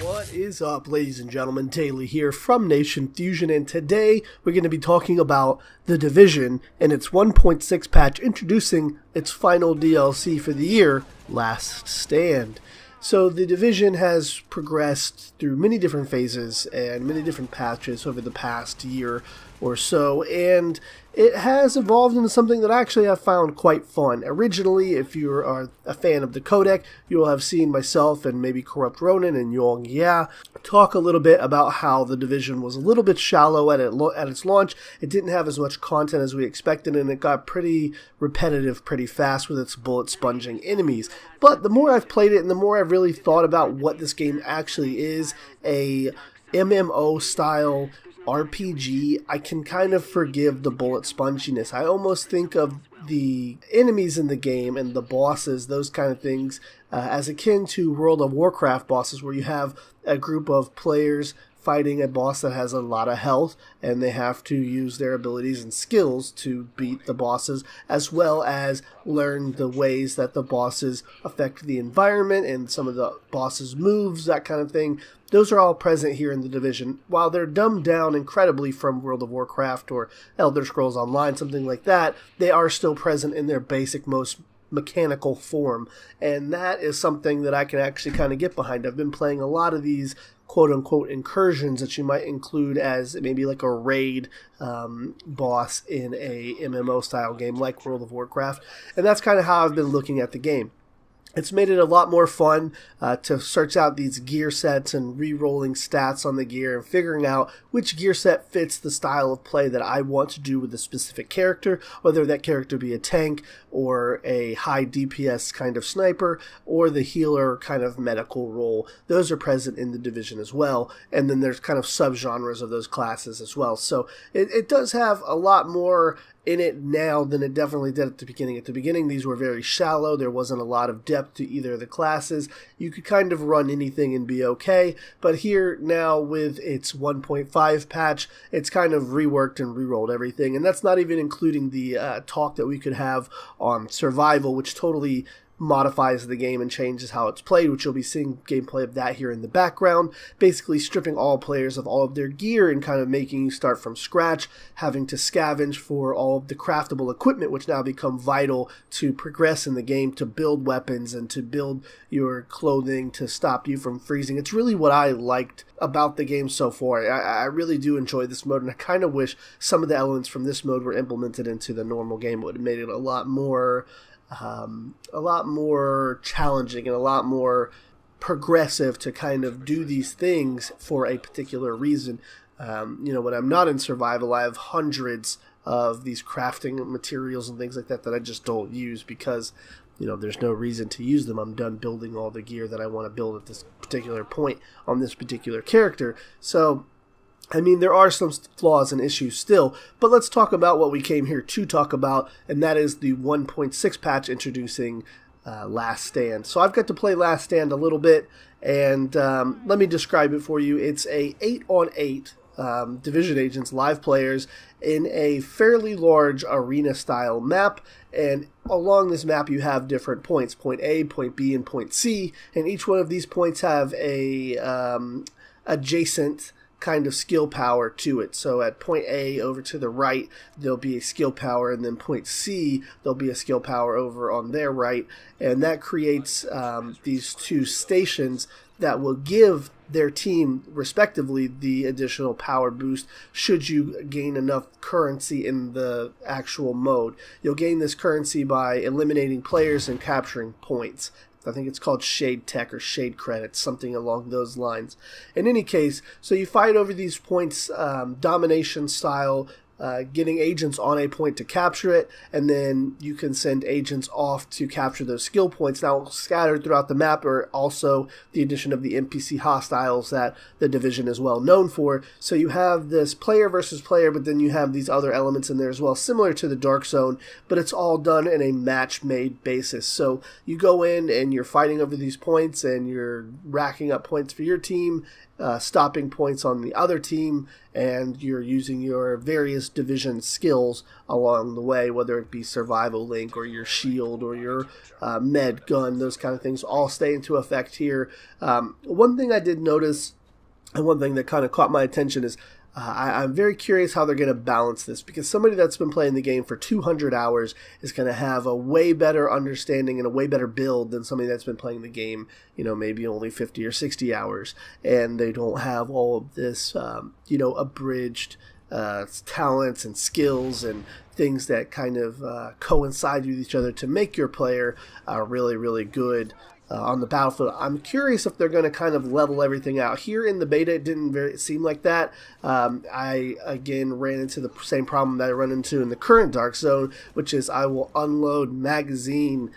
What is up, ladies and gentlemen? Daily here from Nation Fusion, and today we're going to be talking about The Division and its 1.6 patch introducing its final DLC for the year, Last Stand. So The Division has progressed through many different phases and many different patches over the past year or so, and it has evolved into something that actually I found quite fun. Originally, if you are a fan of the codec, you will have seen myself and maybe Corrupt Ronin and Yong Ya talk a little bit about how The Division was a little bit shallow at its launch. It didn't have as much content as we expected, and it got pretty repetitive pretty fast with its bullet sponging enemies. But the more I've played it and the more I've really thought about what this game actually is, a MMO style RPG, I can kind of forgive the bullet sponginess. I almost think of the enemies in the game and the bosses, those kind of things, as akin to World of Warcraft bosses, where you have a group of players fighting a boss that has a lot of health, and they have to use their abilities and skills to beat the bosses, as well as learn the ways that the bosses affect the environment and some of the bosses' moves, that kind of thing. Those are all present here in The Division. While they're dumbed down incredibly from World of Warcraft or Elder Scrolls Online, something like that, they are still present in their basic, most mechanical form. And that is something that I can actually kind of get behind. I've been playing a lot of these quote-unquote incursions that you might include as maybe like a raid boss in a MMO-style game like World of Warcraft. And that's kind of how I've been looking at the game. It's made it a lot more fun to search out these gear sets and re-rolling stats on the gear and figuring out which gear set fits the style of play that I want to do with a specific character, whether that character be a tank or a high DPS kind of sniper or the healer kind of medical role. Those are present in The Division as well, and then there's kind of subgenres of those classes as well. So it does have a lot more in it now than it definitely did at the beginning. At the beginning, these were very shallow. There wasn't a lot of depth to either of the classes. You could kind of run anything and be okay, but here now with its 1.5 patch, it's kind of reworked and re-rolled everything, and that's not even including the talk that we could have on survival, which totally modifies the game and changes how it's played, which you'll be seeing gameplay of that here in the background, basically stripping all players of all of their gear and kind of making you start from scratch, having to scavenge for all of the craftable equipment, which now become vital to progress in the game, to build weapons and to build your clothing to stop you from freezing. It's really what I liked about the game so far. I really do enjoy this mode, and I kind of wish some of the elements from this mode were implemented into the normal game. It would have made it a lot more challenging and a lot more progressive to kind of do these things for a particular reason. When I'm not in survival, I have hundreds of these crafting materials and things like that I just don't use because, there's no reason to use them. I'm done building all the gear that I want to build at this particular point on this particular character. So there are some flaws and issues still, but let's talk about what we came here to talk about, and that is the 1.6 patch introducing Last Stand. So I've got to play Last Stand a little bit, and let me describe it for you. It's a 8-on-8 Division agents, live players, in a fairly large arena-style map, and along this map you have different points, point A, point B, and point C, and each one of these points have a adjacent kind of skill power to it. So at point A over to the right, there'll be a skill power, and then point C, there'll be a skill power over on their right, and that creates these two stations that will give their team, respectively, the additional power boost should you gain enough currency in the actual mode. You'll gain this currency by eliminating players and capturing points. I think it's called Shade Tech or Shade Credits, something along those lines. In any case, so you fight over these points, domination style, getting agents on a point to capture it, and then you can send agents off to capture those skill points. Now, scattered throughout the map are also the addition of the NPC hostiles that the Division is well known for. So you have this player versus player, but then you have these other elements in there as well, similar to the Dark Zone, but it's all done in a match-made basis. So you go in and you're fighting over these points, and you're racking up points for your team, stopping points on the other team, and you're using your various division skills along the way, whether it be survival link or your shield or your med gun, those kind of things all stay into effect here. One thing I did notice, and one thing that kind of caught my attention is I'm very curious how they're going to balance this, because somebody that's been playing the game for 200 hours is going to have a way better understanding and a way better build than somebody that's been playing the game, maybe only 50 or 60 hours, and they don't have all of this, abridged talents and skills and things that kind of coincide with each other to make your player really, really good on the battlefield. I'm curious if they're going to kind of level everything out. Here in the beta, it didn't seem like that. I, again, ran into the same problem that I run into in the current Dark Zone, which is I will unload magazines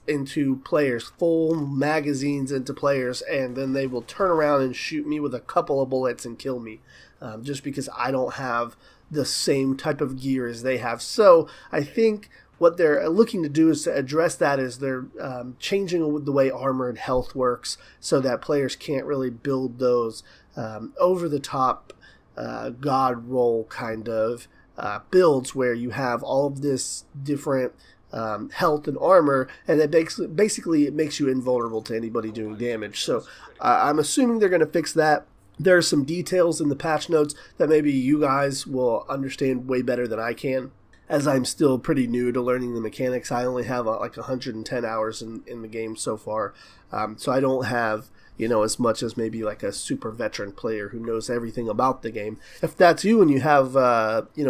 into players, full magazines into players, and then they will turn around and shoot me with a couple of bullets and kill me, just because I don't have the same type of gear as they have. So I think what they're looking to do is to address that, is they're changing the way armor and health works so that players can't really build those over-the-top god roll kind of builds where you have all of this different health and armor, and it basically it makes you invulnerable to anybody doing damage. So I'm assuming they're going to fix that. There are some details in the patch notes that maybe you guys will understand way better than I can, as I'm still pretty new to learning the mechanics. I only have like 110 hours in the game so far, so I don't have as much as maybe like a super veteran player who knows everything about the game. If that's you and you have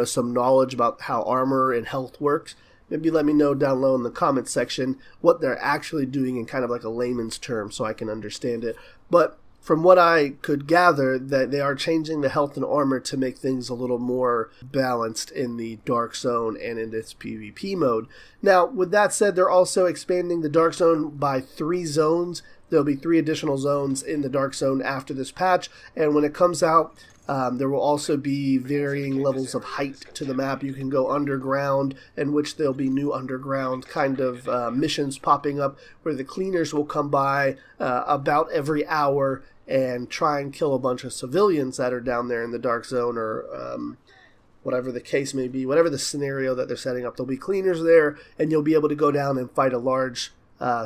some knowledge about how armor and health works, maybe let me know down low in the comments section what they're actually doing in kind of like a layman's term so I can understand it. But from what I could gather, that they are changing the health and armor to make things a little more balanced in the Dark Zone and in its PvP mode. Now, with that said, they're also expanding the Dark Zone by 3 zones. There'll be 3 additional zones in the Dark Zone after this patch, and when it comes out, there will also be varying levels of height to the map. You can go underground, in which there'll be new underground kind of missions popping up where the cleaners will come by about every hour and try and kill a bunch of civilians that are down there in the Dark Zone, or whatever the case may be, whatever the scenario that they're setting up. There'll be cleaners there, and you'll be able to go down and fight a large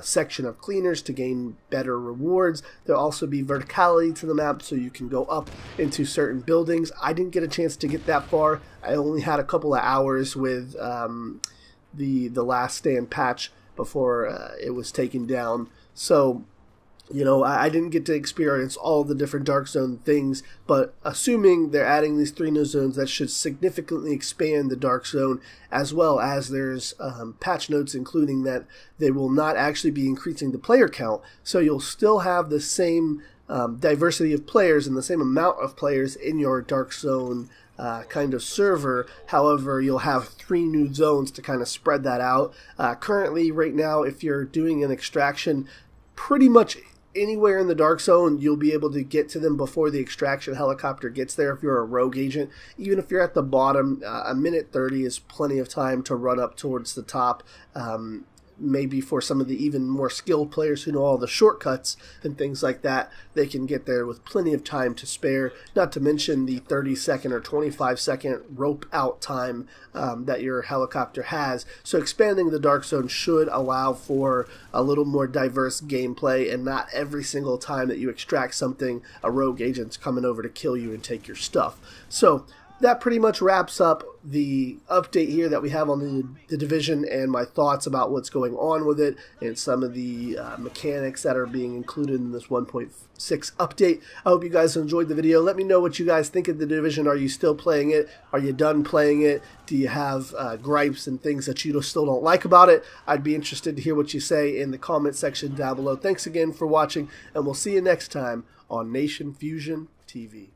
section of cleaners to gain better rewards. There'll also be verticality to the map, so you can go up into certain buildings. I didn't get a chance to get that far. I only had a couple of hours with the Last Stand patch before it was taken down. So I didn't get to experience all the different Dark Zone things, but assuming they're adding these 3 new zones, that should significantly expand the Dark Zone, as well as there's patch notes including that they will not actually be increasing the player count, so you'll still have the same diversity of players and the same amount of players in your Dark Zone kind of server. However, you'll have 3 new zones to kind of spread that out. Currently, right now, if you're doing an extraction, pretty much anywhere in the Dark Zone, you'll be able to get to them before the extraction helicopter gets there if you're a rogue agent. Even if you're at the bottom, a minute 30 is plenty of time to run up towards the top. Maybe for some of the even more skilled players who know all the shortcuts and things like that, they can get there with plenty of time to spare, not to mention the 30-second or 25-second rope out time that your helicopter has. So expanding the Dark Zone should allow for a little more diverse gameplay, and not every single time that you extract something, a rogue agent's coming over to kill you and take your stuff. So that pretty much wraps up the update here that we have on the Division, and my thoughts about what's going on with it and some of the mechanics that are being included in this 1.6 update. I hope you guys enjoyed the video. Let me know what you guys think of the Division. Are you still playing it? Are you done playing it? Do you have gripes and things that you still don't like about it? I'd be interested to hear what you say in the comment section down below. Thanks again for watching, and we'll see you next time on Nation Fusion TV.